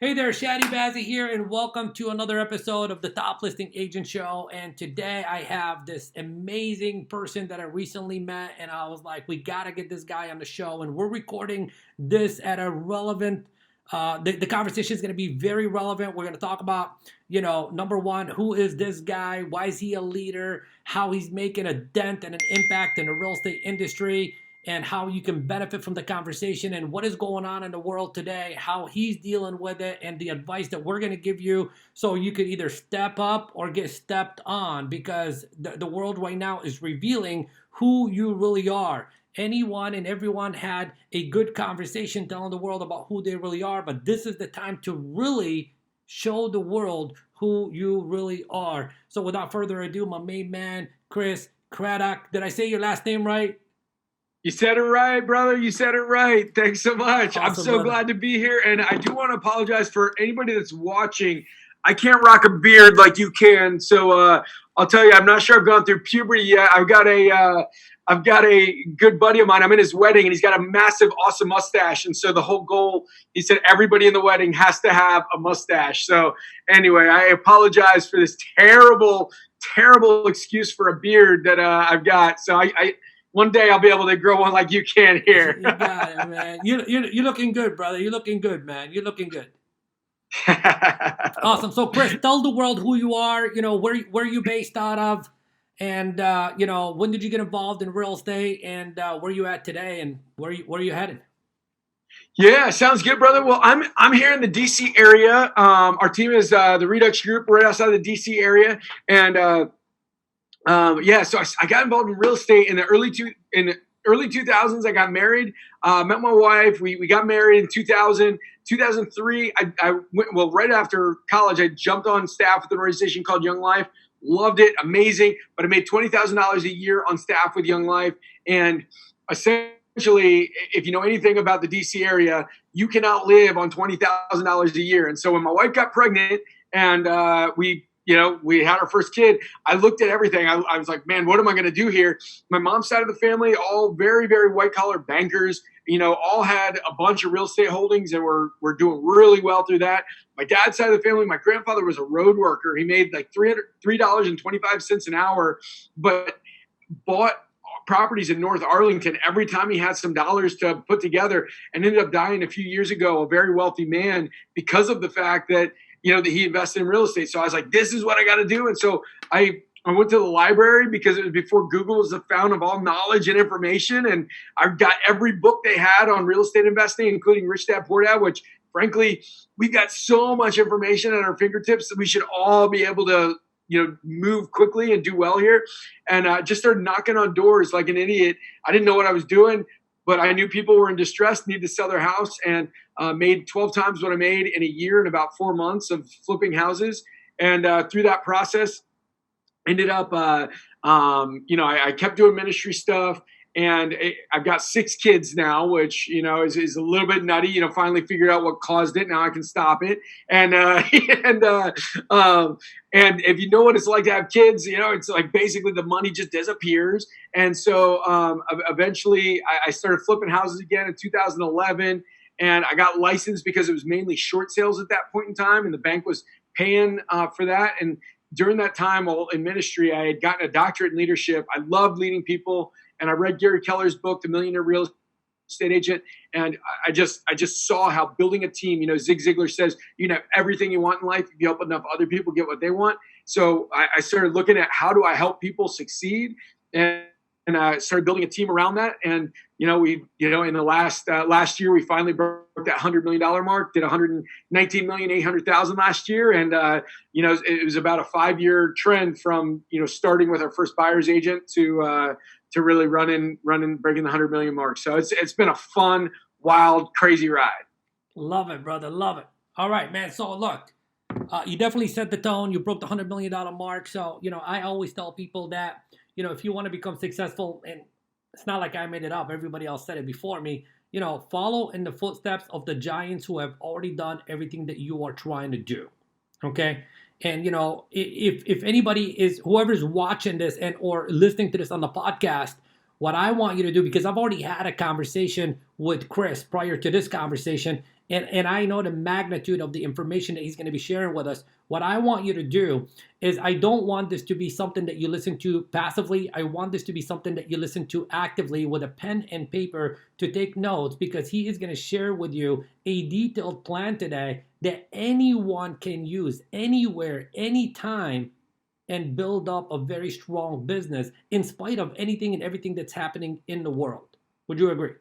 Hey there, Chadi Bazzi here, and welcome to another episode of the Top Listing Agent Show. And today I have this amazing person that I recently met, and I was like, we gotta get this guy on the show. And we're recording this at a relevant. The conversation is going to be very relevant. We're going to talk about, number one, who is this guy? Why is he a leader? How he's making a dent and an impact in the real estate industry, and how you can benefit from the conversation, and what is going on in the world today, how he's dealing with it, and the advice that we're going to give you so you could either step up or get stepped on, because the world right now is revealing who you really are. Anyone and everyone had a good conversation telling the world about who they really are, but this is the time to really show the world who you really are. So without further ado, my main man, Chris Craddock. Did I say your last name right? You said it right, brother. You said it right. Thanks so much. Awesome, I'm so brother. glad to be here. And I do want to apologize for anybody that's watching. I can't rock a beard like you can. So I'll tell you, I'm not sure I've gone through puberty yet. I've got a good buddy of mine. I'm in his wedding, and he's got a massive, awesome mustache. And so the whole goal, he said, everybody in the wedding has to have a mustache. So anyway, I apologize for this terrible, terrible excuse for a beard that I've got. So I one day I'll be able to grow one like you can here. You got it, man. You're looking good, brother. You're looking good, man. You're looking good. Awesome. So, Chris, tell the world who you are. Where you based out of, and when did you get involved in real estate, and where you at today, and where you headed? Yeah, sounds good, brother. Well, I'm here in the DC area. Our team is the Redux Group, right outside of the DC area, and so I got involved in real estate in the early 2000s. I got married, met my wife. We got married in 2000. 2003, I went, well, right after college, I jumped on staff with an organization called Young Life. Loved it, amazing. But I made $20,000 a year on staff with Young Life. And essentially, if you know anything about the DC area, you cannot live on $20,000 a year. And so when my wife got pregnant and we had our first kid, I looked at everything. I was like, man, what am I going to do here? My mom's side of the family, all very, very white collar bankers, all had a bunch of real estate holdings and were doing really well through that. My dad's side of the family, my grandfather was a road worker. He made like $3.25 an hour, but bought properties in North Arlington every time he had some dollars to put together, and ended up dying a few years ago, a very wealthy man, because of the fact that that he invested in real estate. So I was like, this is what I got to do. And so I went to the library, because it was before Google was the fount of all knowledge and information. And I got every book they had on real estate investing, including Rich Dad Poor Dad, which frankly, we've got so much information at our fingertips that we should all be able to, move quickly and do well here. And just started knocking on doors like an idiot. I didn't know what I was doing, but I knew people were in distress, needed to sell their house, and made 12 times what I made in a year in about 4 months of flipping houses. And through that process, ended up, I kept doing ministry stuff. And I've got 6 kids now, which, is a little bit nutty. Finally figured out what caused it. Now I can stop it. And and if you know what it's like to have kids, it's like basically the money just disappears. And so eventually I started flipping houses again in 2011. And I got licensed because it was mainly short sales at that point in time, and the bank was paying for that. And during that time, while in ministry, I had gotten a doctorate in leadership. I loved leading people. And I read Gary Keller's book, The Millionaire Real Estate Agent. And I just saw how building a team, Zig Ziglar says, you can have everything you want in life if you help enough other people get what they want. So I started looking at, how do I help people succeed? And I started building a team around that. And, we, in the last year, we finally broke that $100 million mark, did $119,800,000 last year. And, it was about a 5-year trend from, starting with our first buyer's agent to really breaking the 100 million mark. So it's been a fun, wild, crazy ride. Love it, brother. Love it. All right, man. So look, you definitely set the tone. You broke the $100 million mark. So, I always tell people that, if you want to become successful, and it's not like I made it up, everybody else said it before me, follow in the footsteps of the giants who have already done everything that you are trying to do. Okay. And, if anybody is, whoever's watching this and or listening to this on the podcast, what I want you to do, because I've already had a conversation with Chris prior to this conversation, and I know the magnitude of the information that he's going to be sharing with us. What I want you to do is, I don't want this to be something that you listen to passively. I want this to be something that you listen to actively with a pen and paper to take notes, because he is going to share with you a detailed plan today that anyone can use anywhere, anytime, and build up a very strong business in spite of anything and everything that's happening in the world. Would you agree?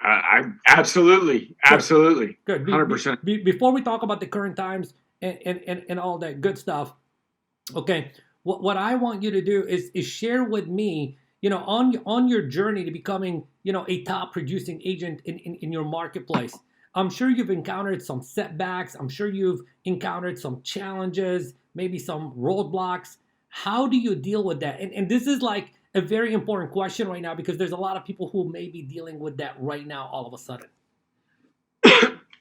I absolutely. Good. 100%. Before we talk about the current times and all that good stuff, okay, what I want you to do is share with me, on your journey to becoming, a top producing agent in your marketplace. I'm sure you've encountered some setbacks. I'm sure you've encountered some challenges, maybe some roadblocks. How do you deal with that? And this is like a very important question right now, because there's a lot of people who may be dealing with that right now all of a sudden.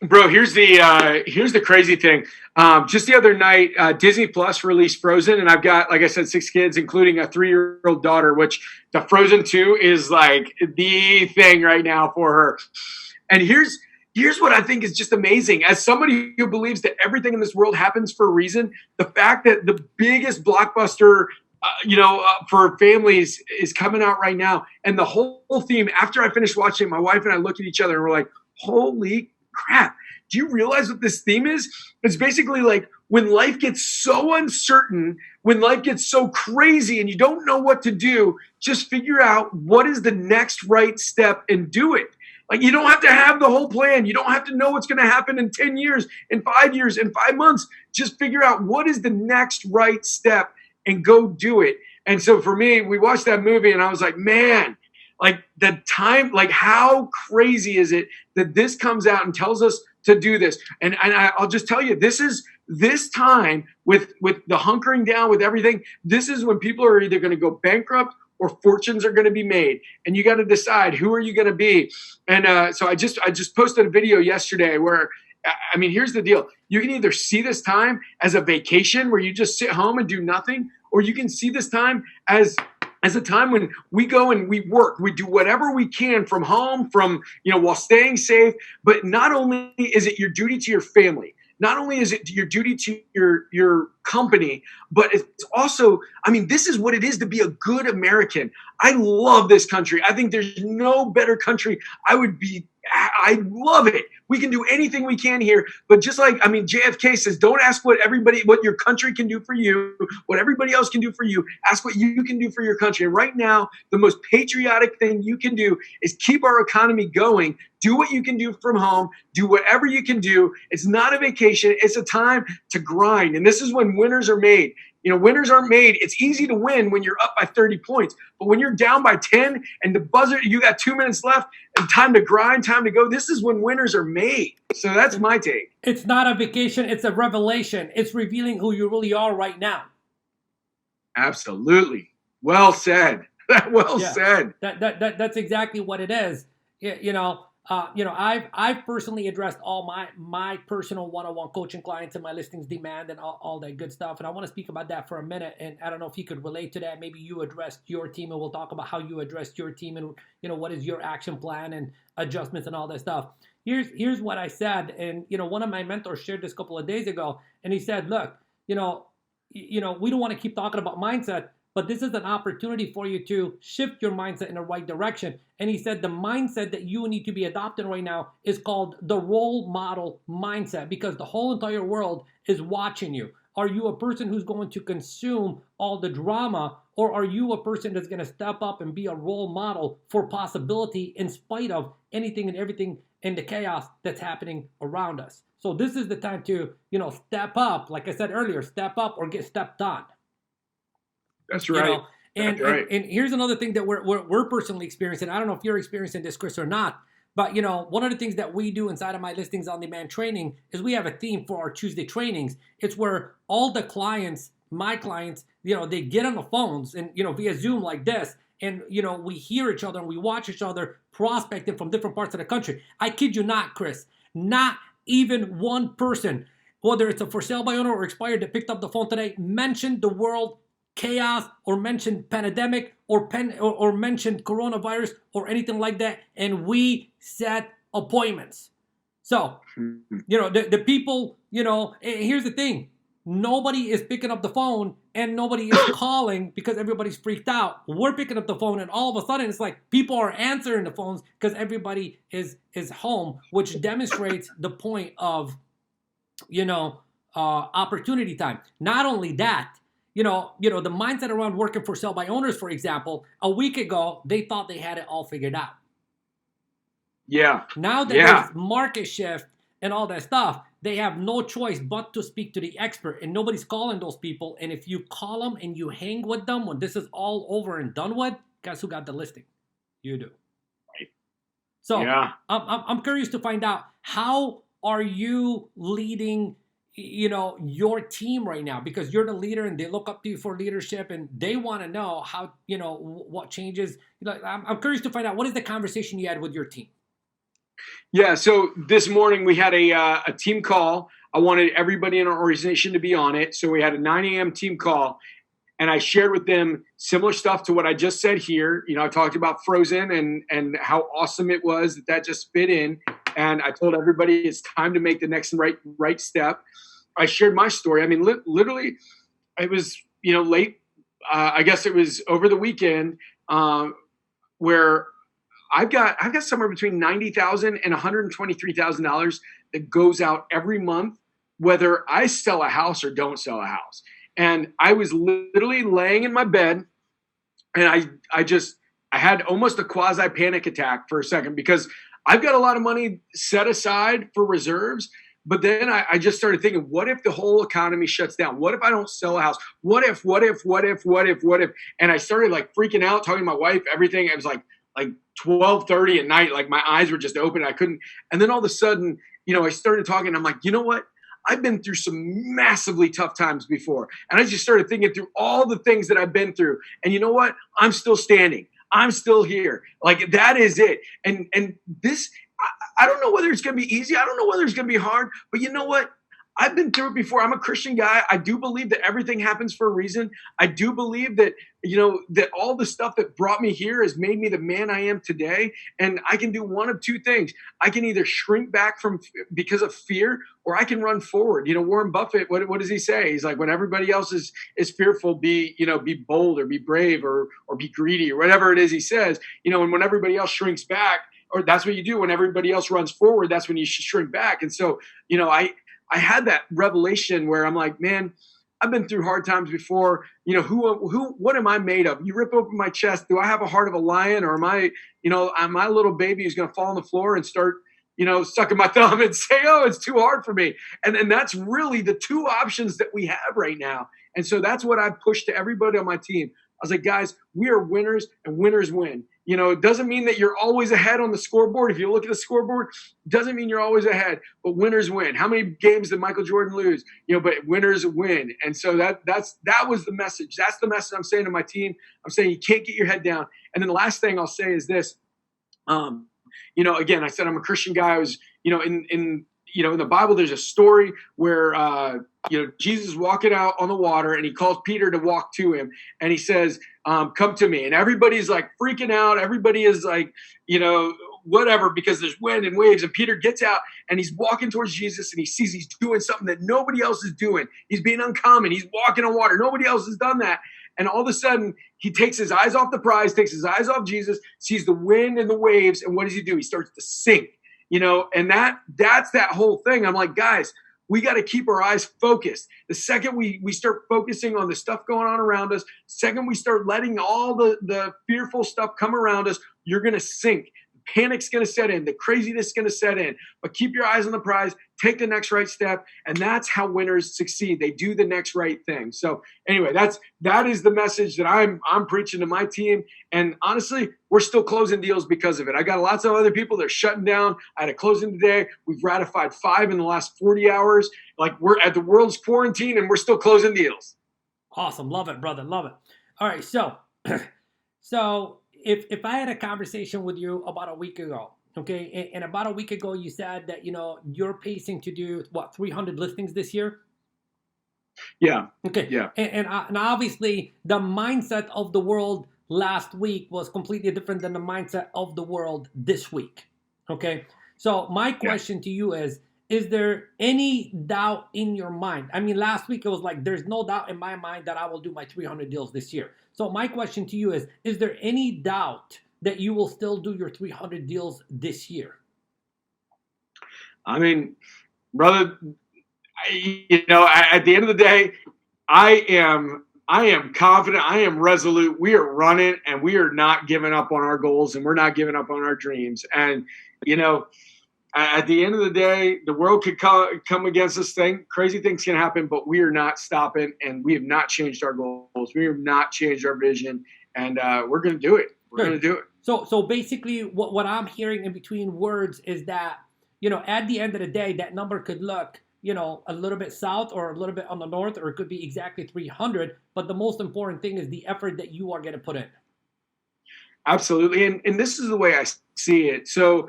Bro, here's the crazy thing. Just the other night, Disney Plus released Frozen, and I've got, like I said, 6 kids, including a 3-year-old daughter, which the Frozen 2 is like the thing right now for her. And here's what I think is just amazing. As somebody who believes that everything in this world happens for a reason, the fact that the biggest blockbuster for families is coming out right now. And the whole theme, after I finished watching it, my wife and I look at each other and we're like, holy crap. Do you realize what this theme is? It's basically like when life gets so uncertain, when life gets so crazy and you don't know what to do, just figure out what is the next right step and do it. Like, you don't have to have the whole plan. You don't have to know what's going to happen in 10 years, in 5 years, in 5 months. Just figure out what is the next right step and go do it. And so for me, we watched that movie and I was like, man, like the time, like how crazy is it that this comes out and tells us to do this? And I'll just tell you, this time with the hunkering down, with everything, this is when people are either going to go bankrupt or fortunes are going to be made. And you got to decide, who are you going to be? And so I just posted a video yesterday where, I mean, here's the deal. You can either see this time as a vacation where you just sit home and do nothing, or you can see this time as a time when we go and we work, we do whatever we can from home, while staying safe. But not only is it your duty to your family, not only is it your duty to your company, but it's also, I mean, this is what it is to be a good American. I love this country. I think there's no better country. I love it. We can do anything we can here. But just like, I mean, JFK says, don't ask what your country can do for you, what everybody else can do for you. Ask what you can do for your country. And right now, the most patriotic thing you can do is keep our economy going. Do what you can do from home. Do whatever you can do. It's not a vacation. It's a time to grind. And this is when winners are made. Winners aren't made. It's easy to win when you're up by 30 points. But when you're down by 10 and the buzzer, you got 2 minutes left and time to grind, time to go, this is when winners are made. So that's my take. It's not a vacation. It's a revelation. It's revealing who you really are right now. Absolutely. Well said. Said. That's exactly what it is. I've personally addressed all my personal one-on-one coaching clients and my listings demand and all that good stuff. And I want to speak about that for a minute. And I don't know if you could relate to that. Maybe you addressed your team, and we'll talk about how you addressed your team and what is your action plan and adjustments and all that stuff. Here's what I said. And one of my mentors shared this a couple of days ago, and he said, look, we don't want to keep talking about mindset, but this is an opportunity for you to shift your mindset in the right direction. And he said the mindset that you need to be adopting right now is called the role model mindset, because the whole entire world is watching you. Are you a person who's going to consume all the drama, or are you a person that's going to step up and be a role model for possibility in spite of anything and everything and the chaos that's happening around us? So this is the time to, step up. Like I said earlier, step up or get stepped on. That's right. And here's another thing that we're personally experiencing. I don't know if you're experiencing this, Chris, or not. But, one of the things that we do inside of my Listings on Demand training is we have a theme for our Tuesday trainings. It's where all the clients, my clients, they get on the phones and, via Zoom like this. And, we hear each other and we watch each other prospecting from different parts of the country. I kid you not, Chris, not even one person, whether it's a for sale by owner or expired, that picked up the phone today, mentioned the world chaos or mentioned pandemic or mentioned coronavirus or anything like that. And we set appointments. So, the people, here's the thing. Nobody is picking up the phone and nobody is calling because everybody's freaked out. We're picking up the phone and all of a sudden it's like people are answering the phones because everybody is home, which demonstrates the point of, opportunity time. Not only that, the mindset around working for sell by owners, for example, a week ago, they thought they had it all figured out. Yeah. Now that there's market shift and all that stuff, they have no choice but to speak to the expert, and nobody's calling those people. And if you call them and you hang with them when this is all over and done with, guess who got the listing? You do. Right. So I'm curious to find out, how are you leading, your team right now? Because you're the leader and they look up to you for leadership and they want to know how, what changes. I'm curious to find out, what is the conversation you had with your team? Yeah, so this morning we had a team call. I wanted everybody in our organization to be on it. So we had a 9 a.m. team call, and I shared with them similar stuff to what I just said here. I talked about Frozen and how awesome it was that just fit in. And I told everybody it's time to make the next right step. I shared my story. I mean, literally, it was, late. I guess it was over the weekend where I've got somewhere between $90,000 and $123,000 that goes out every month, whether I sell a house or don't sell a house. And I was literally laying in my bed, and I had almost a quasi panic attack for a second, because I've got a lot of money set aside for reserves. But then I just started thinking, what if the whole economy shuts down? What if I don't sell a house? What if? And I started like freaking out, talking to my wife, everything. I was like 12:30 at night, like my eyes were just open. I couldn't. And then all of a sudden, I started talking. I'm like, you know what? I've been through some massively tough times before. And I just started thinking through all the things that I've been through. And you know what? I'm still standing. I'm still here. Like, that is it. And this, I don't know whether it's going to be easy. I don't know whether it's going to be hard. But you know what? I've been through it before. I'm a Christian guy. I do believe that everything happens for a reason. I do believe that, that all the stuff that brought me here has made me the man I am today. And I can do one of two things. I can either shrink back because of fear, or I can run forward. Warren Buffett, what does he say? He's like, when everybody else is fearful, be bold, or be brave, or be greedy, or whatever it is he says. And when everybody else shrinks back, or that's what you do. When everybody else runs forward, that's when you should shrink back. And so, I had that revelation where I'm like, man, I've been through hard times before. What am I made of? You rip open my chest. Do I have a heart of a lion, or am I a little baby who's going to fall on the floor and start, sucking my thumb and say, oh, it's too hard for me. And that's really the two options that we have right now. And so that's what I pushed to everybody on my team. I was like, guys, we are winners, and winners win. It doesn't mean that you're always ahead on the scoreboard. If you look at the scoreboard, it doesn't mean you're always ahead, but winners win. How many games did Michael Jordan lose? But winners win. And so that was the message. That's the message I'm saying to my team. I'm saying you can't get your head down. And then the last thing I'll say is this. Again, I said I'm a Christian guy. I was, in the Bible, there's a story where, Jesus is walking out on the water, and he calls Peter to walk to him, and he says, come to me. And everybody's like freaking out. Everybody is like, whatever, because there's wind and waves. And Peter gets out, and he's walking towards Jesus, and he sees he's doing something that nobody else is doing. He's being uncommon. He's walking on water. Nobody else has done that. And all of a sudden, he takes his eyes off the prize, takes his eyes off Jesus, sees the wind and the waves. And what does he do? He starts to sink, and that's that whole thing. I'm like, guys, we got to keep our eyes focused. The second we start focusing on the stuff going on around us, second we start letting all the fearful stuff come around us, you're going to sink. Panic's going to set in. The craziness is going to set in. But keep your eyes on the prize. Take the next right step. And that's how winners succeed. They do the next right thing. So anyway, that is the message that I'm preaching to my team. And honestly, we're still closing deals because of it. I got lots of other people that are shutting down. I had a closing today. We've ratified 5 in the last 40 hours. Like, we're at the world's quarantine, and we're still closing deals. Awesome. Love it, brother. Love it. All right. So if I had a conversation with you about a week ago, okay, and about a week ago you said that, you're pacing to do, 300 listings this year? Yeah. Okay. Yeah. And obviously the mindset of the world last week was completely different than the mindset of the world this week. Okay. So my question to you is there any doubt in your mind? I mean, last week it was like, there's no doubt in my mind that I will do my 300 deals this year. So my question to you is there any doubt that you will still do your 300 deals this year? I mean, brother, at the end of the day, I am confident. I am resolute. We are running, and we are not giving up on our goals, and we're not giving up on our dreams. And at the end of the day, the world could come against us. Crazy things can happen, but we are not stopping, and we have not changed our goals. We have not changed our vision, and we're going to do it. We're going to do it. So basically, what I'm hearing in between words is that, at the end of the day, that number could look, a little bit south or a little bit on the north, or it could be exactly 300. But the most important thing is the effort that you are going to put in. Absolutely. And this is the way I see it. So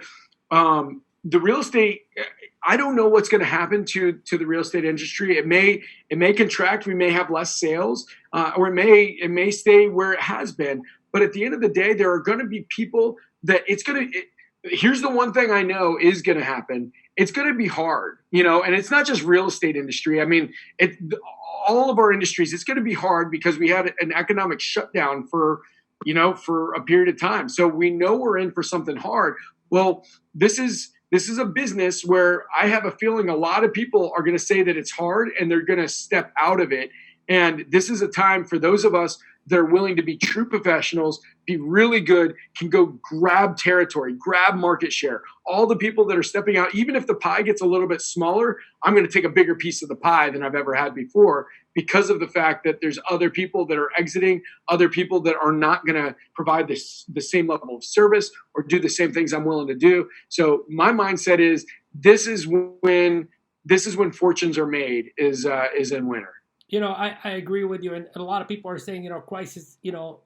the real estate, I don't know what's going to happen to the real estate industry. It may contract. We may have less sales, or it may stay where it has been. But at the end of the day, there are going to be people that here's the one thing I know is going to happen. It's going to be hard, and it's not just real estate industry. I mean, all of our industries, it's going to be hard because we had an economic shutdown for a period of time. So we know we're in for something hard. Well, this is a business where I have a feeling a lot of people are going to say that it's hard and they're going to step out of it. And this is a time for those of us that are willing to be true professionals, be really good, can go grab territory, grab market share. All the people that are stepping out, even if the pie gets a little bit smaller, I'm going to take a bigger piece of the pie than I've ever had before, because of the fact that there's other people that are exiting, other people that are not going to provide the same level of service or do the same things I'm willing to do. So my mindset is this is when fortunes are made, is in winter. I agree with you. And a lot of people are saying, crisis,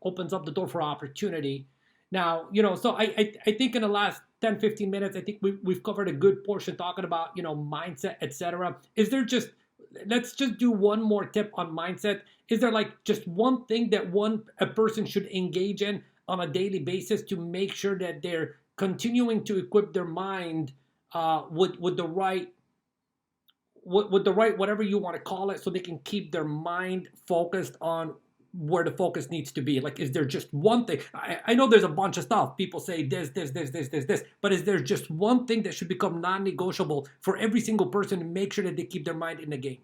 opens up the door for opportunity. Now, so I think in the last 10, 15 minutes, I think we've covered a good portion talking about, mindset, etc. Let's just do one more tip on mindset. Is there like just one thing that a person should engage in on a daily basis to make sure that they're continuing to equip their mind with the right, whatever you want to call it, so they can keep their mind focused on where the focus needs to be? Like, is there just one thing? I know there's a bunch of stuff. People say this, but is there just one thing that should become non-negotiable for every single person to make sure that they keep their mind in the game?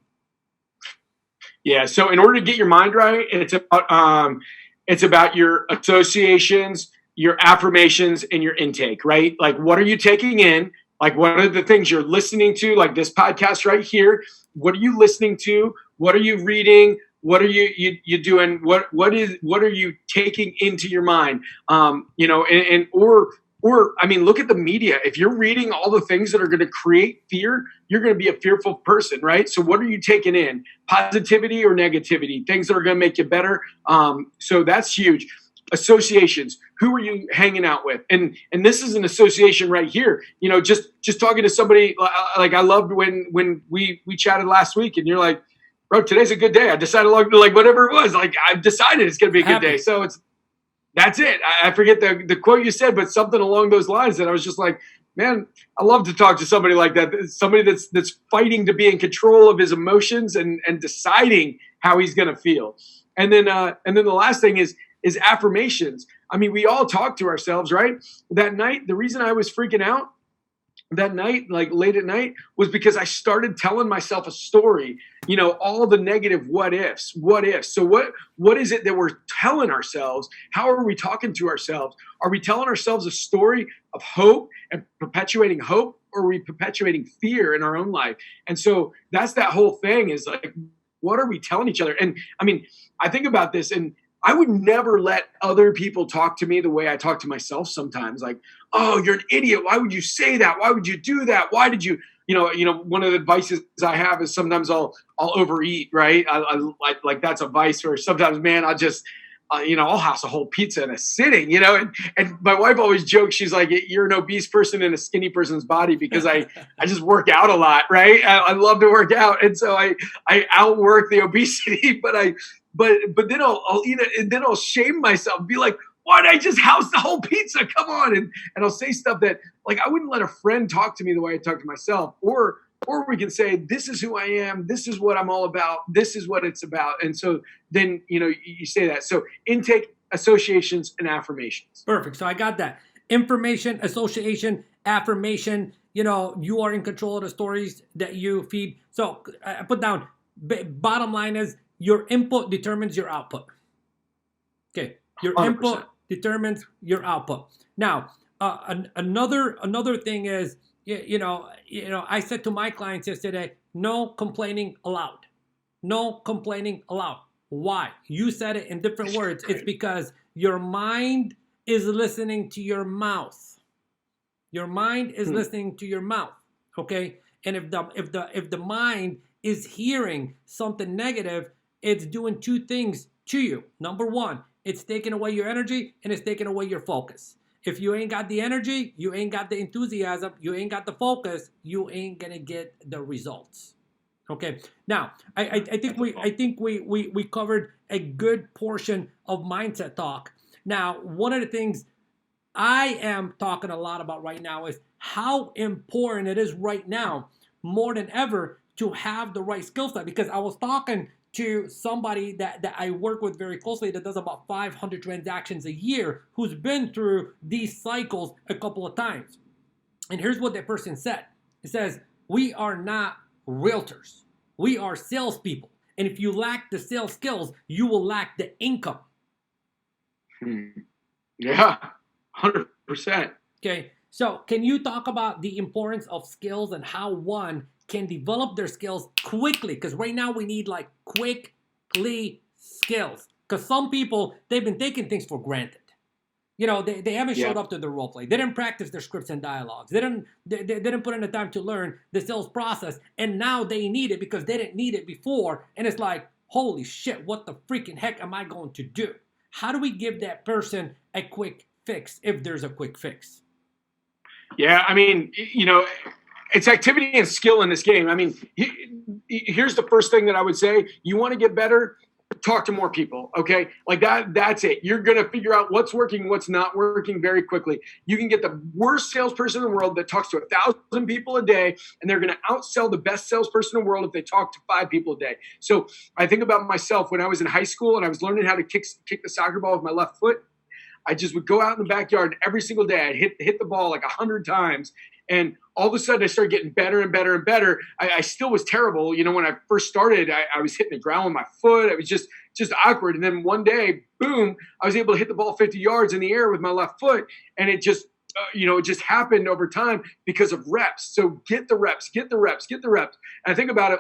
Yeah. So in order to get your mind right, it's about your associations, your affirmations, and your intake, right? Like, what are you taking in? Like, what are the things you're listening to? Like this podcast right here. What are you listening to? What are you reading? What are you doing? What are you taking into your mind? Or I mean, look at the media. If you're reading all the things that are going to create fear, you're going to be a fearful person, right? So what are you taking in? Positivity or negativity? Things that are going to make you better. So that's huge. Associations. Who are you hanging out with? And this is an association right here. Just talking to somebody, like I loved when we chatted last week, and you're like, bro, today's a good day. I decided, like whatever it was, like I've decided it's going to be a good day. So that's it. I forget the quote you said, but something along those lines that I was just like, man, I love to talk to somebody like that. Somebody that's fighting to be in control of his emotions and deciding how he's going to feel. And then the last thing is affirmations. I mean, we all talk to ourselves, right? That night, the reason I was freaking out that night, like late at night, was because I started telling myself a story, all the negative what ifs. So what is it that we're telling ourselves? How are we talking to ourselves? Are we telling ourselves a story of hope and perpetuating hope, or are we perpetuating fear in our own life? And so that's that whole thing, is like, what are we telling each other? And I mean, I think about this, and I would never let other people talk to me the way I talk to myself sometimes. Like, oh, you're an idiot. Why would you say that? Why would you do that? Why did you, one of the advices I have is sometimes I'll overeat, right? I like that's a vice. Or sometimes, man, I'll just, I'll house a whole pizza in a sitting, and my wife always jokes. She's like, you're an obese person in a skinny person's body, because I just work out a lot, right? I love to work out. And so I outwork the obesity, but then I'll eat it, and then I'll shame myself, be like, why'd I just house the whole pizza? Come on. And I'll say stuff that like I wouldn't let a friend talk to me the way I talk to myself. Or we can say, this is who I am. This is what I'm all about. This is what it's about. And so then, you say that. So intake, associations, and affirmations. Perfect. So I got that. Information, association, affirmation. You are in control of the stories that you feed. So I put down, bottom line is your input determines your output. Okay. Your 100%. Input determines your output. Now, another thing is, I said to my clients yesterday, no complaining allowed. No complaining allowed. Why? You said it in different words. It's because your mind is listening to your mouth. Your mind is listening to your mouth. Okay? And if the mind is hearing something negative, it's doing two things to you. Number one, it's taking away your energy and it's taking away your focus. If you ain't got the energy, you ain't got the enthusiasm, you ain't got the focus, you ain't gonna get the results. Okay. Now, I think we covered a good portion of mindset talk. Now, one of the things I am talking a lot about right now is how important it is right now, more than ever, to have the right skill set. Because I was talking to somebody that I work with very closely that does about 500 transactions a year, who's been through these cycles a couple of times. And here's what that person said. It says, we are not realtors. We are salespeople. And if you lack the sales skills, you will lack the income. Yeah, 100%. Okay, so can you talk about the importance of skills and how one can develop their skills quickly? Because right now we need like quickly skills. Because some people, they've been taking things for granted. They haven't showed up to the role play. They didn't practice their scripts and dialogues. They didn't put in the time to learn the sales process. And now they need it because they didn't need it before. And it's like, holy shit, what the freaking heck am I going to do? How do we give that person a quick fix if there's a quick fix? Yeah, I mean, it's activity and skill in this game. I mean, here's the first thing that I would say. You want to get better? Talk to more people, okay? Like that's it. You're going to figure out what's working, what's not working very quickly. You can get the worst salesperson in the world that talks to 1,000 people a day, and they're going to outsell the best salesperson in the world if they talk to 5 people a day. So I think about myself when I was in high school and I was learning how to kick the soccer ball with my left foot. I just would go out in the backyard every single day. I'd hit the ball like 100 times. And all of a sudden I started getting better and better and better. I still was terrible. When I first started, I was hitting the ground with my foot. It was just awkward. And then one day, boom, I was able to hit the ball 50 yards in the air with my left foot. And it just, it just happened over time because of reps. So get the reps. And I think about it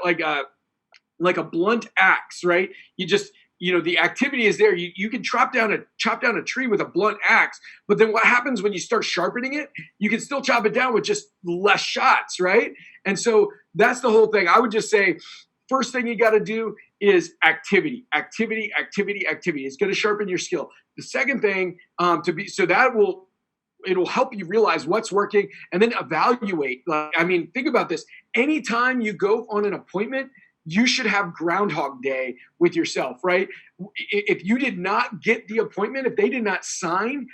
like a blunt axe, right? You just, the activity is there. You can chop down a tree with a blunt axe, but then what happens when you start sharpening it? You can still chop it down with just less shots, right? And so that's the whole thing. I would just say, first thing you got to do is activity. It's going to sharpen your skill. The second thing it'll help you realize what's working and then evaluate. Think about this. Anytime you go on an appointment, you should have Groundhog Day with yourself, right? If you did not get the appointment, if they did not sign,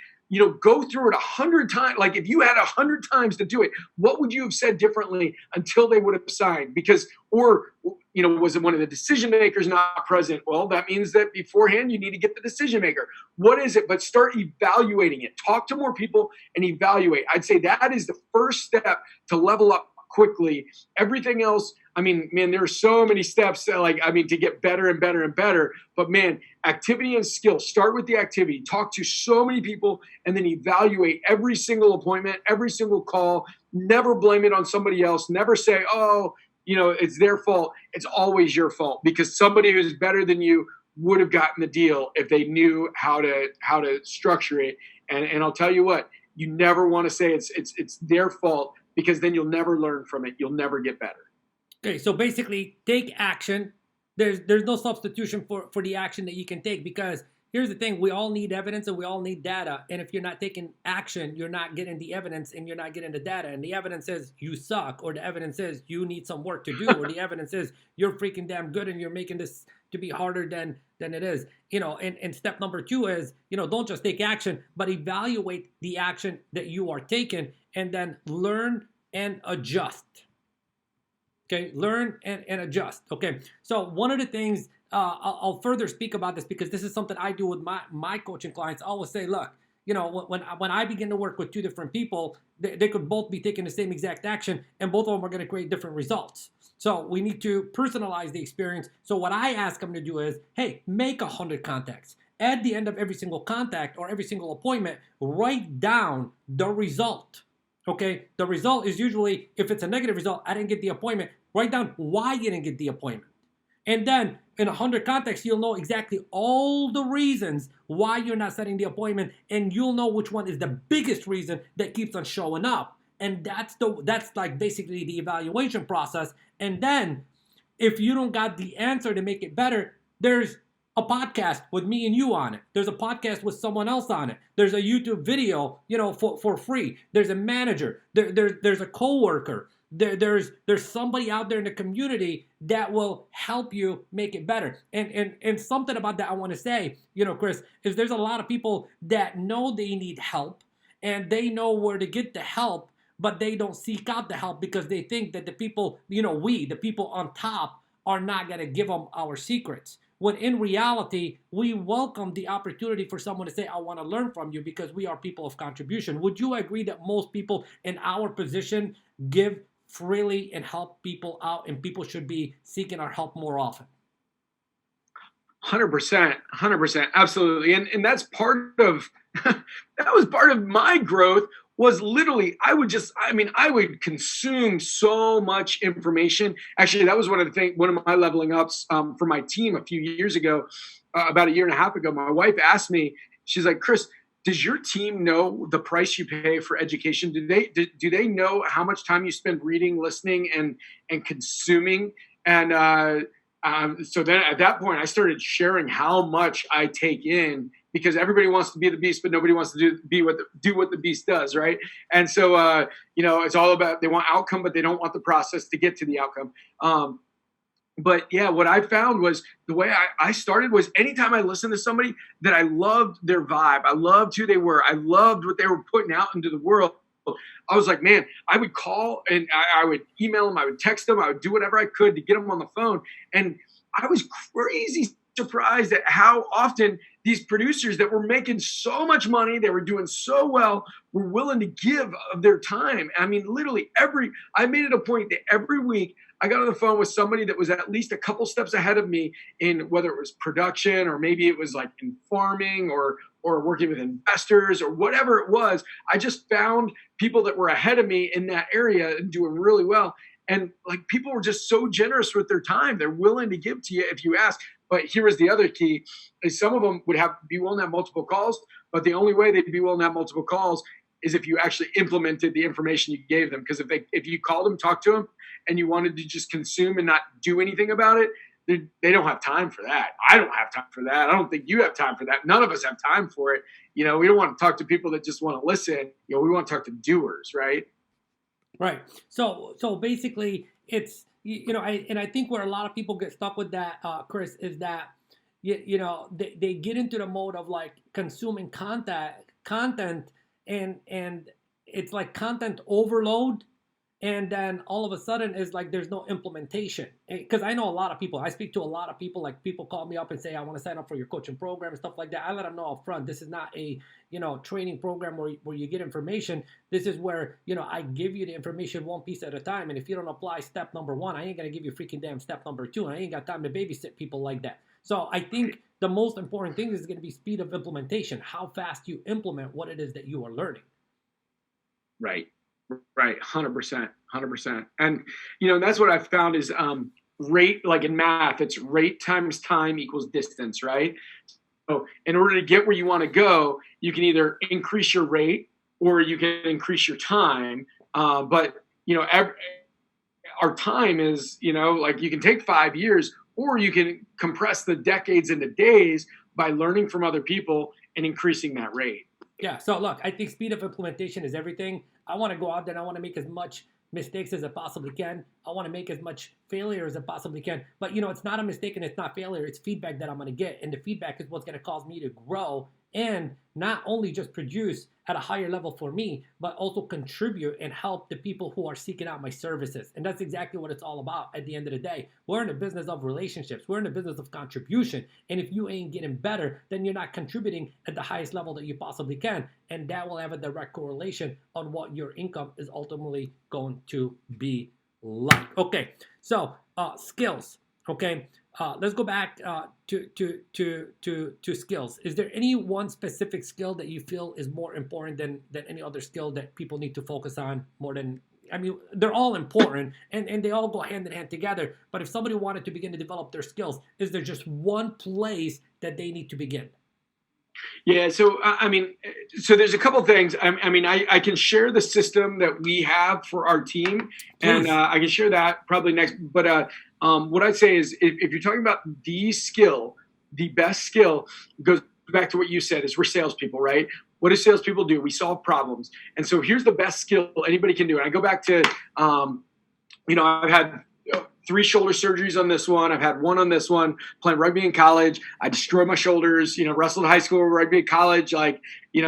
go through it 100 times. Like if you had 100 times to do it, what would you have said differently until they would have signed? Was it one of the decision makers not present? Well, that means that beforehand you need to get the decision maker. What is it? But start evaluating it. Talk to more people and evaluate. I'd say that is the first step to level up quickly. Everything else, there are so many steps to get better and better and better. But man, activity and skill, start with the activity. Talk to so many people and then evaluate every single appointment, every single call. Never blame it on somebody else. Never say, it's their fault. It's always your fault because somebody who's better than you would have gotten the deal if they knew how to structure it. And I'll tell you what, you never want to say it's their fault because then you'll never learn from it. You'll never get better. Okay, so basically take action. There's no substitution for the action that you can take because here's the thing. We all need evidence and we all need data. And if you're not taking action, you're not getting the evidence and you're not getting the data. And the evidence says you suck, or the evidence says you need some work to do, or the evidence says you're freaking damn good and you're making this to be harder than it is. And step number 2 is, don't just take action, but evaluate the action that you are taking and then learn and adjust. Okay, learn and adjust. Okay, so one of the things, I'll further speak about this because this is something I do with my coaching clients. I always say, look, when I begin to work with 2 different people, they could both be taking the same exact action and both of them are going to create different results. So we need to personalize the experience. So what I ask them to do is, hey, make 100 contacts. At the end of every single contact or every single appointment, write down the result. Okay, the result is usually, if it's a negative result, I didn't get the appointment, write down why you didn't get the appointment. And then in 100 contacts, you'll know exactly all the reasons why you're not setting the appointment, and you'll know which one is the biggest reason that keeps on showing up. And that's like basically the evaluation process. And then if you don't got the answer to make it better, there's a podcast with me and you on it. There's a podcast with someone else on it. There's a YouTube video, for free. There's a manager. There's a coworker. There's somebody out there in the community that will help you make it better. And something about that I want to say, Chris, is there's a lot of people that know they need help and they know where to get the help, but they don't seek out the help because they think that the people, the people on top are not going to give them our secrets. When in reality, we welcome the opportunity for someone to say, I want to learn from you because we are people of contribution. Would you agree that most people in our position give freely and help people out, and people should be seeking our help more often? 100%, absolutely. And that's part of, that was part of my growth. Was literally, I would consume so much information. Actually, that was one of my leveling ups for my team a few years ago, about a year and a half ago. My wife asked me, she's like, Chris, does your team know the price you pay for education? Do they know how much time you spend reading, listening, and consuming? And so then at that point, I started sharing how much I take in, because everybody wants to be the beast, but nobody wants to do what the beast does, right? And so, it's all about, they want outcome, but they don't want the process to get to the outcome. But yeah, what I found was the way I started was anytime I listened to somebody that I loved their vibe, I loved who they were, I loved what they were putting out into the world, I was like, man, I would call and I would email them, I would text them, I would do whatever I could to get them on the phone. And I was crazy surprised at how often these producers that were making so much money, they were doing so well, were willing to give of their time. I mean, literally I made it a point that every week I got on the phone with somebody that was at least a couple steps ahead of me in whether it was production or maybe it was like in farming or working with investors or whatever it was. I just found people that were ahead of me in that area and doing really well. And like people were just so generous with their time. They're willing to give to you if you ask. But here is the other key, is some of them would be willing to have multiple calls, but the only way they'd be willing to have multiple calls is if you actually implemented the information you gave them. Because if you called them, talked to them, and you wanted to just consume and not do anything about it, they don't have time for that. I don't have time for that. I don't think you have time for that. None of us have time for it. We don't want to talk to people that just want to listen. We want to talk to doers, right? Right. So basically it's, I think where a lot of people get stuck with that, Chris, is that, they get into the mode of like consuming content and it's like content overload. And then all of a sudden it's like there's no implementation. Because I know a lot of people. I speak to a lot of people. Like people call me up and say, I want to sign up for your coaching program and stuff like that. I let them know up front, this is not a training program where you get information. This is where I give you the information one piece at a time. And if you don't apply step number 1, I ain't gonna give you freaking damn step number 2. And I ain't got time to babysit people like that. So I think the most important thing is going to be speed of implementation. How fast you implement what it is that you are learning. Right. 100%. And, that's what I found is rate, like in math, it's rate times time equals distance, right? So in order to get where you want to go, you can either increase your rate or you can increase your time. But, our time is, like you can take 5 years or you can compress the decades into days. by learning from other people and increasing that rate. Yeah. So look, I think speed of implementation is everything. I want to go out there and I want to make as much mistakes as I possibly can. I want to make as much failure as I possibly can. But it's not a mistake and it's not failure. It's feedback that I'm going to get. And the feedback is what's going to cause me to grow and not only just produce at a higher level for me, but also contribute and help the people who are seeking out my services. And that's exactly what it's all about at the end of the day. We're in the business of relationships. We're in the business of contribution. And if you ain't getting better, then you're not contributing at the highest level that you possibly can. And that will have a direct correlation on what your income is ultimately going to be like. Okay, so skills. Okay, let's go back to skills. Is there any one specific skill that you feel is more important than any other skill that people need to focus on more than? I mean, they're all important and they all go hand in hand together. But if somebody wanted to begin to develop their skills, is there just one place that they need to begin? Yeah, so so there's a couple things. I can share the system that we have for our team, and I can share that probably next. But what I'd say is, if you're talking about the skill, the best skill goes back to what you said: is we're salespeople, right? What do salespeople do? We solve problems, and so here's the best skill anybody can do. And I go back to, I've had 3 shoulder surgeries on this one. I've had 1 on this one. Playing rugby in college, I destroyed my shoulders. Wrestled high school, rugby in college,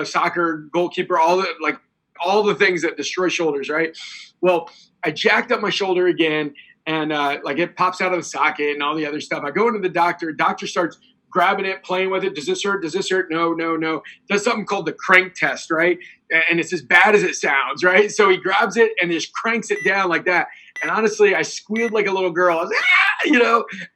soccer, goalkeeper, all the things that destroy shoulders, right? Well, I jacked up my shoulder again, and it pops out of the socket and all the other stuff. I go into the doctor. Doctor starts grabbing it, playing with it. Does this hurt? Does this hurt? No. Does something called the crank test, right? And it's as bad as it sounds, right? So he grabs it and just cranks it down like that. And honestly, I squealed like a little girl. I was,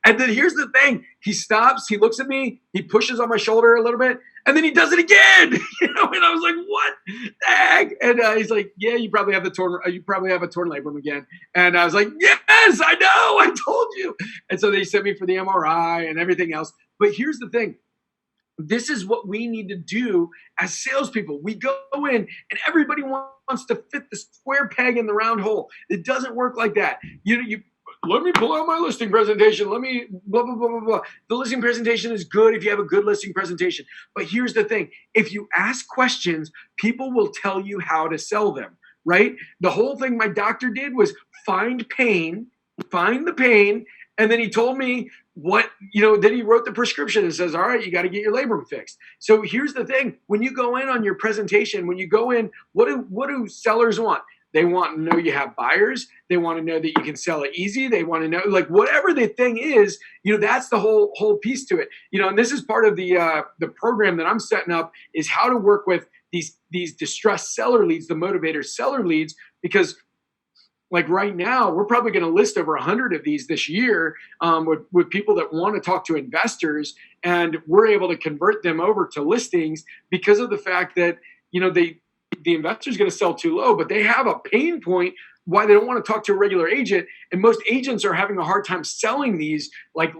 And then here's the thing. He stops. He looks at me. He pushes on my shoulder a little bit. And then he does it again. And I was like, what the heck? And he's like, yeah, you probably have a torn labrum again. And I was like, yes, I know. I told you. And so they sent me for the MRI and everything else. But here's the thing. This is what we need to do as salespeople. We go in and everybody wants to fit the square peg in the round hole. It doesn't work like that. You let me pull out my listing presentation. Let me blah, blah, blah, blah, blah. The listing presentation is good if you have a good listing presentation. But here's the thing. If you ask questions, people will tell you how to sell them, right? The whole thing my doctor did was find the pain, and then he told me then he wrote the prescription and says, all right, you got to get your labrum fixed. So here's the thing. When you go in on your presentation, what do sellers want? They want to know you have buyers. They want to know that you can sell it easy. They want to know, whatever the thing is, that's the whole piece to it. And this is part of the program that I'm setting up, is how to work with these distressed seller leads, the motivator seller leads, because right now, we're probably going to list over 100 of these this year with people that want to talk to investors, and we're able to convert them over to listings because of the fact that the investor is going to sell too low, but they have a pain point why they don't want to talk to a regular agent. And most agents are having a hard time selling these,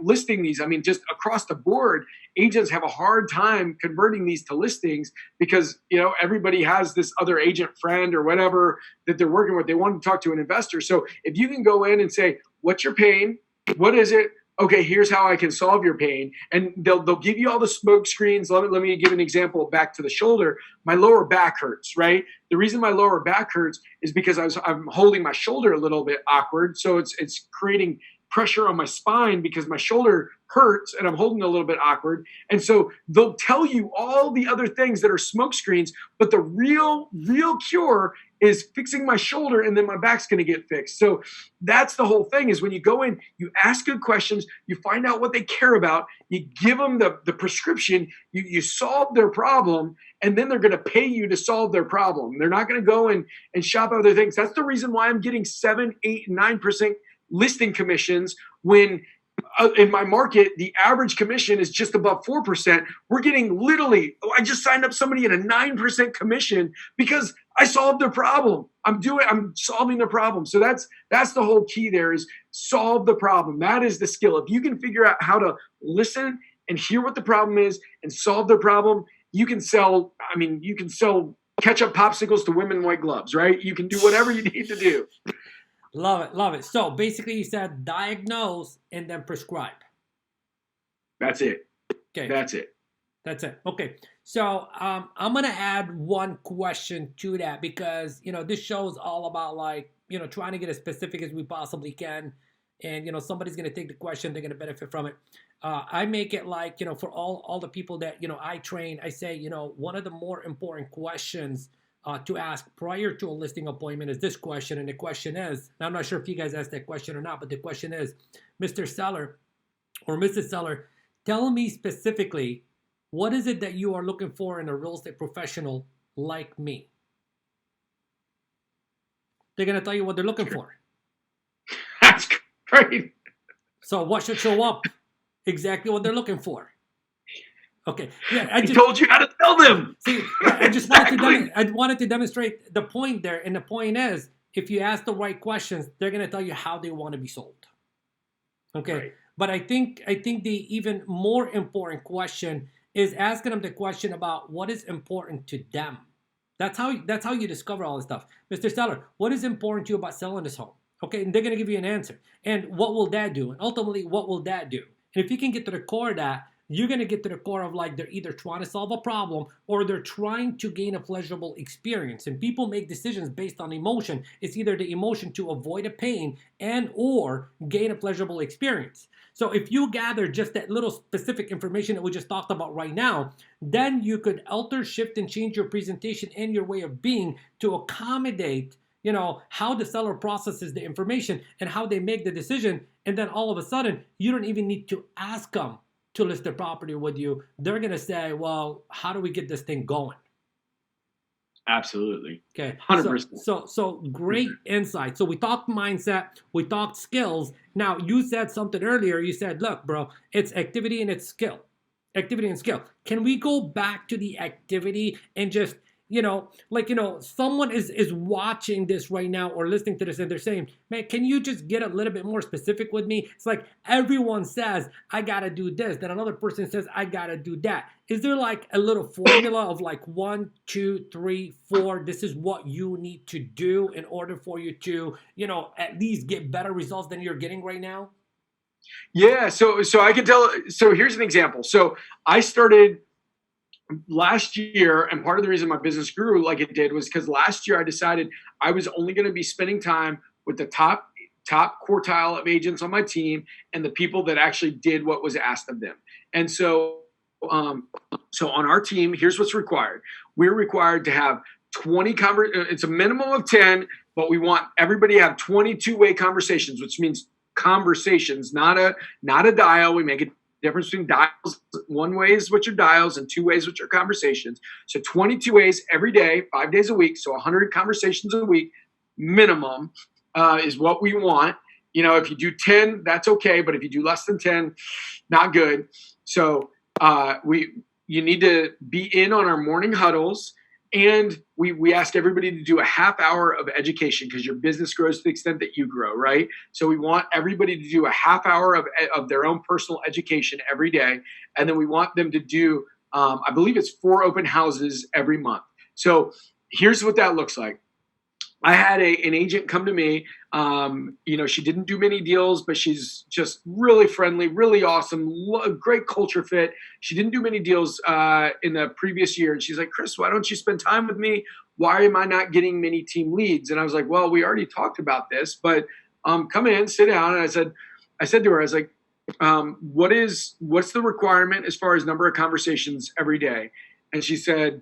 listing these. I mean, just across the board, agents have a hard time converting these to listings because, everybody has this other agent friend or whatever that they're working with. They want to talk to an investor. So if you can go in and say, what's your pain? What is it? Okay, here's how I can solve your pain. And they'll give you all the smoke screens. Let me give an example back to the shoulder. My lower back hurts, right? The reason my lower back hurts is because I'm holding my shoulder a little bit awkward. So it's creating pressure on my spine because my shoulder hurts and I'm holding it a little bit awkward. And so they'll tell you all the other things that are smoke screens, but the real cure is fixing my shoulder, and then my back's going to get fixed. So that's the whole thing, is when you go in, you ask good questions, you find out what they care about, you give them the prescription, you solve their problem, and then they're going to pay you to solve their problem. They're not going to go in and shop other things. That's the reason why I'm getting 7, 8, 9% listing commissions when in my market, the average commission is just above 4%. We're getting I just signed up somebody at a 9% commission because I solved their problem. I'm solving their problem. So that's the whole key there, is solve the problem. That is the skill. If you can figure out how to listen and hear what the problem is and solve their problem, you can sell ketchup popsicles to women in white gloves, right? You can do whatever you need to do. Love it. So basically you said diagnose and then prescribe. That's it. Okay. That's it. That's it. Okay. So I'm gonna add one question to that because this show is all about like trying to get as specific as we possibly can, and somebody's gonna take the question, they're gonna benefit from it. I make it like for all the people that I train, I say one of the more important questions to ask prior to a listing appointment is this question, and the question is, and I'm not sure if you guys asked that question or not, but the question is, Mr. Seller or Mrs. Seller, tell me specifically, what is it that you are looking for in a real estate professional like me? They're going to tell you what they're looking for. That's great. So what should show up? Exactly what they're looking for. Okay. Yeah, I told you how to tell them. See, I just wanted to demonstrate the point there. And the point is, if you ask the right questions, they're going to tell you how they want to be sold. Okay. Right. But I think the even more important question is asking them the question about what is important to them. That's how you discover all this stuff. Mr. Seller, what is important to you about selling this home? Okay, and they're going to give you an answer. And what will that do? And ultimately, what will that do? And if you can get to the core of that, you're going to get to the core of like they're either trying to solve a problem or they're trying to gain a pleasurable experience. And people make decisions based on emotion. It's either the emotion to avoid a pain and or gain a pleasurable experience. So if you gather just that little specific information that we just talked about right now, then you could alter, shift, and change your presentation and your way of being to accommodate, how the seller processes the information and how they make the decision. And then all of a sudden, you don't even need to ask them to list their property with you. They're going to say, well, how do we get this thing going? Absolutely. Okay. 100%. So great insight. So we talked mindset, we talked skills. Now you said something earlier. You said, look, bro, it's activity and it's skill. Activity and skill. Can we go back to the activity and just, someone is watching this right now or listening to this and they're saying, man, can you just get a little bit more specific with me? It's like everyone says, I got to do this. Then another person says, I got to do that. Is there like a little formula of like 1, 2, 3, 4? This is what you need to do in order for you to, at least get better results than you're getting right now? Yeah. So I can tell. So here's an example. So I started last year, and part of the reason my business grew like it did was because last year I decided I was only going to be spending time with the top quartile of agents on my team and the people that actually did what was asked of them. And so on our team, here's what's required. We're required to have 20 it's a minimum of 10, but we want everybody to have 20 two-way conversations, which means conversations, not a dial. We make it difference between dials. One way is what your dials and two ways, which are conversations. So 22 ways every day, 5 days a week. So 100 conversations a week minimum is what we want. If you do 10, that's okay. But if you do less than 10, not good. So you need to be in on our morning huddles. And we ask everybody to do a half hour of education because your business grows to the extent that you grow, right? So we want everybody to do a half hour of their own personal education every day. And then we want them to do, I believe it's 4 open houses every month. So here's what that looks like. I had an agent come to me. She didn't do many deals, but she's just really friendly, really awesome, great culture fit. She didn't do many deals in the previous year. And she's like, Chris, why don't you spend time with me? Why am I not getting many team leads? And I was like, well, we already talked about this, but come in, sit down. And I said to her, I was like, what's the requirement as far as number of conversations every day? And she said,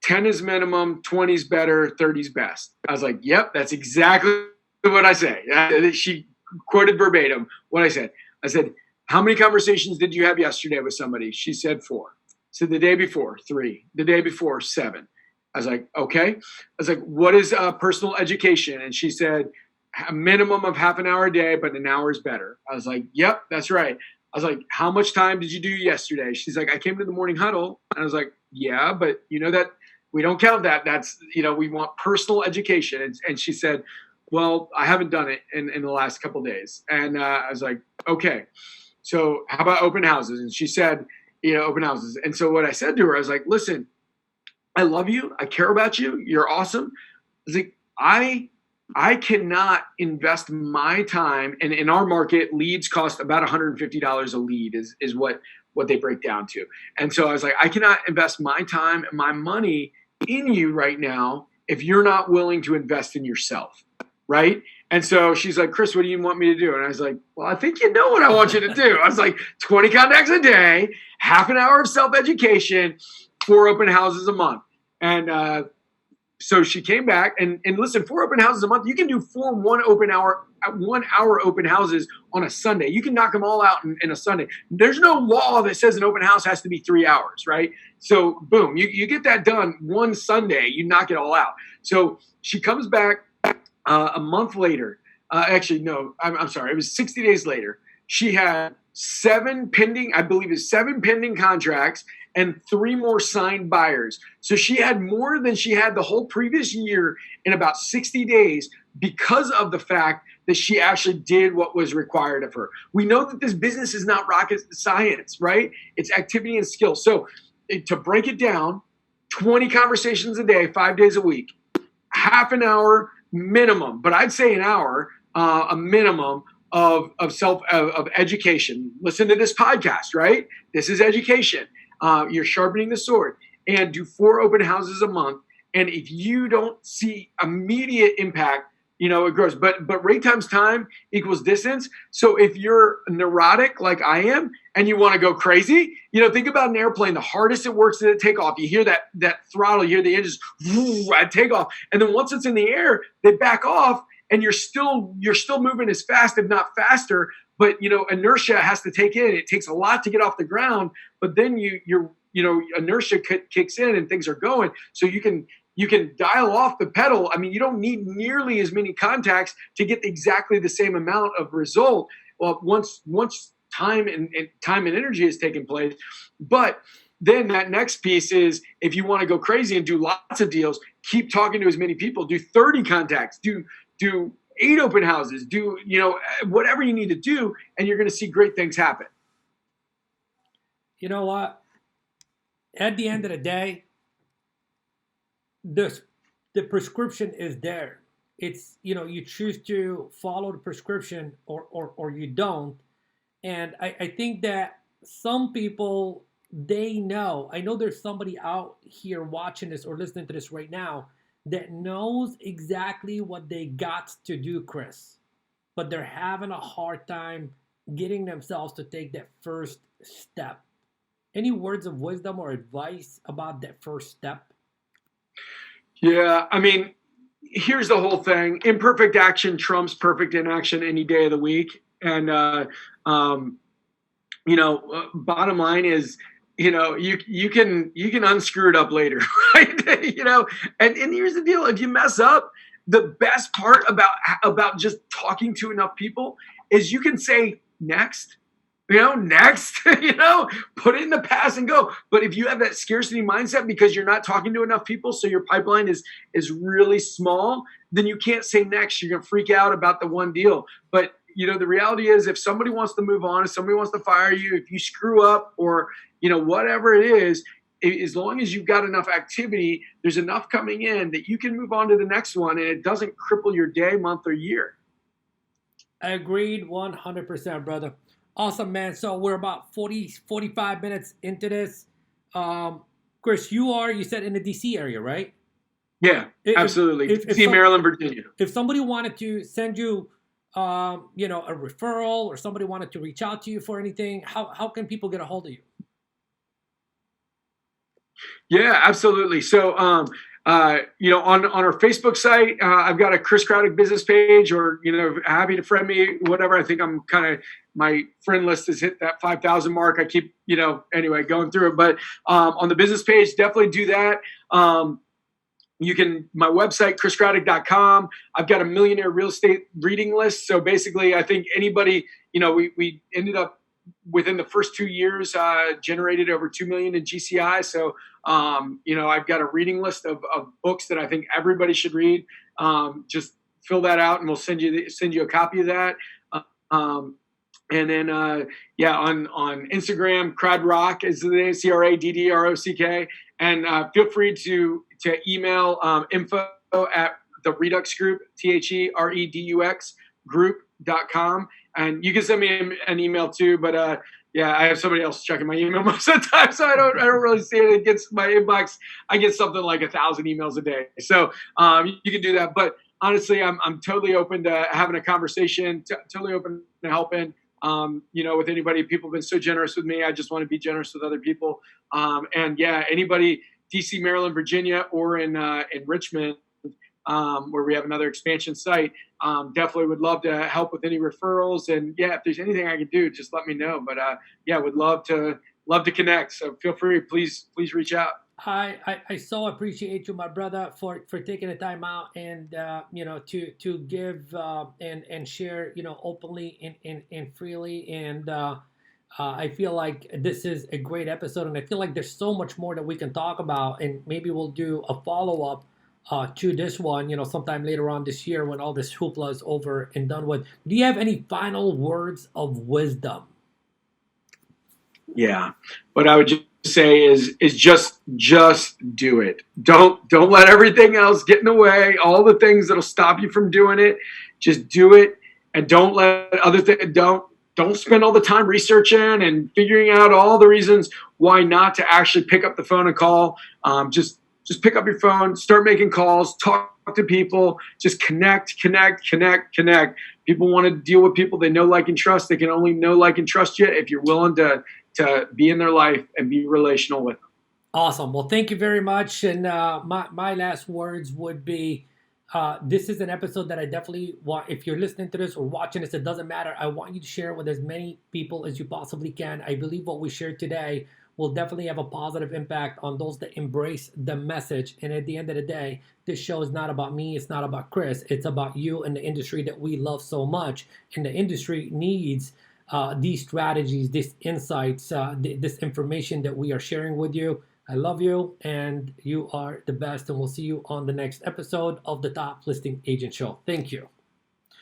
10 is minimum, 20 is better, 30 is best. I was like, yep, that's exactly what I say. She quoted verbatim what I said. I said, how many conversations did you have yesterday with somebody? She said 4. I said, the day before, 3. The day before, 7. I was like, okay. I was like, what is personal education? And she said, a minimum of half an hour a day, but an hour is better. I was like, yep, that's right. I was like, how much time did you do yesterday? She's like, I came to the morning huddle. And I was like, yeah, but that we don't count that. That's, we want personal education. And she said, well, I haven't done it in the last couple of days. And I was like, okay, so how about open houses? And she said, open houses. And so what I said to her, I was like, listen, I love you. I care about you. You're awesome. I was like, I cannot invest my time, and in our market, leads cost about $150 a lead is what what they break down to. And so I was like, I cannot invest my time and my money in you right now if you're not willing to invest in yourself, right? And so she's like, Chris, what do you want me to do? And I was like, well, I think you know what I want you to do. I was like, 20 contacts a day, half an hour of self-education, 4 open houses a month. And so she came back and listen, 4 open houses a month. You can do 4 1 hour open houses on a Sunday. You can knock them all out in a Sunday. There's no law that says an open house has to be 3 hours, right? So boom, you get that done one Sunday, you knock it all out. So she comes back a month later. Actually, no, I'm sorry. It was 60 days later. She had 7 pending contracts and 3 more signed buyers. So she had more than she had the whole previous year in about 60 days because of the fact that she actually did what was required of her. We know that this business is not rocket science, right? It's activity and skill. So to break it down, 20 conversations a day, 5 days a week, half an hour minimum, but I'd say an hour, a minimum of education. Listen to this podcast, right? This is education. You're sharpening the sword, and do 4 open houses a month. And if you don't see immediate impact, it grows. But rate times time equals distance. So if you're neurotic like I am and you want to go crazy, think about an airplane. The hardest it works is at takeoff. You hear that throttle, you hear the engines at takeoff. And then once it's in the air, they back off and you're still moving as fast, if not faster. But, inertia has to take in. It takes a lot to get off the ground, but then inertia kicks in and things are going. So you can dial off the pedal. I mean, you don't need nearly as many contacts to get exactly the same amount of result. Well, once time and energy has taken place. But then that next piece is, if you want to go crazy and do lots of deals, keep talking to as many people. Do 30 contacts. Do 8 open houses. Do whatever you need to do, and you're going to see great things happen. You know what? At the end of the day, the prescription is there. It's, you choose to follow the prescription or you don't. And I think that some people, they know. I know there's somebody out here watching this or listening to this right now that knows exactly what they got to do, Chris. But they're having a hard time getting themselves to take that first step. Any words of wisdom or advice about that first step? Yeah, I mean, here's the whole thing. Imperfect action trumps perfect inaction any day of the week. And, bottom line is, you can unscrew it up later, right? And here's the deal. If you mess up, the best part about just talking to enough people is you can say next, next, put it in the past and go. But if you have that scarcity mindset because you're not talking to enough people, so your pipeline is really small, then you can't say next. You're going to freak out about the one deal. But, the reality is, if somebody wants to move on, if somebody wants to fire you, if you screw up or, whatever it is, as long as you've got enough activity, there's enough coming in that you can move on to the next one and it doesn't cripple your day, month, or year. I agreed 100%, brother. Awesome, man. So we're about 45 minutes into this. Chris, you said in the DC area, right? Yeah, absolutely. DC, Maryland, Virginia. If somebody wanted to send you, a referral, or somebody wanted to reach out to you for anything, how can people get a hold of you? Yeah, absolutely. So, on our Facebook site, I've got a Chris Craddock business page, or, happy to friend me, whatever. I think I'm my friend list has hit that 5,000 mark. I keep, anyway, going through it. But on the business page, definitely do that. My website, chriscraddock.com. I've got a millionaire real estate reading list. So basically, I think anybody, we ended up within the first 2 years, generated over 2 million in GCI. So, I've got a reading list of books that I think everybody should read. Just fill that out and we'll send you a copy of that. And then, on Instagram, Cradrock is the name, CRADDROCK. And feel free to email info at the Redux Group, THEREDUX group.com. And you can send me an email too, but Yeah, I have somebody else checking my email most of the time, so I don't really see it. It gets my inbox. I get something like 1,000 emails a day, so you can do that. But honestly, I'm totally open to having a conversation. Totally open to helping. With anybody. People have been so generous with me. I just want to be generous with other people. And yeah, anybody, DC, Maryland, Virginia, or in Richmond, where we have another expansion site. Definitely would love to help with any referrals. And yeah, if there's anything I can do, just let me know. But yeah, would love to connect. So feel free, please reach out. I so appreciate you, my brother, for taking the time out and to give and share openly and freely. And I feel like this is a great episode, and I feel like there's so much more that we can talk about, and maybe we'll do a follow up to this one, sometime later on this year when all this hoopla is over and done with. Do you have any final words of wisdom? Yeah, what I would just say is just do it. Don't let everything else get in the way. All the things that'll stop you from doing it, just do it, and don't let other things. Don't spend all the time researching and figuring out all the reasons why not to actually pick up the phone and call. Just pick up your phone, start making calls, talk to people, just connect. People want to deal with people they know, like, and trust. They can only know, like, and trust you if you're willing to be in their life and be relational with them. Awesome. Well, thank you very much. And my last words would be, this is an episode that I definitely want, if you're listening to this or watching this, it doesn't matter. I want you to share it with as many people as you possibly can. I believe what we shared today will definitely have a positive impact on those that embrace the message. And at the end of the day, this show is not about me. It's not about Chris. It's about you and the industry that we love so much. And the industry needs these strategies, these insights, this information that we are sharing with you. I love you, and you are the best, and we'll see you on the next episode of the Top Listing Agent Show. Thank you.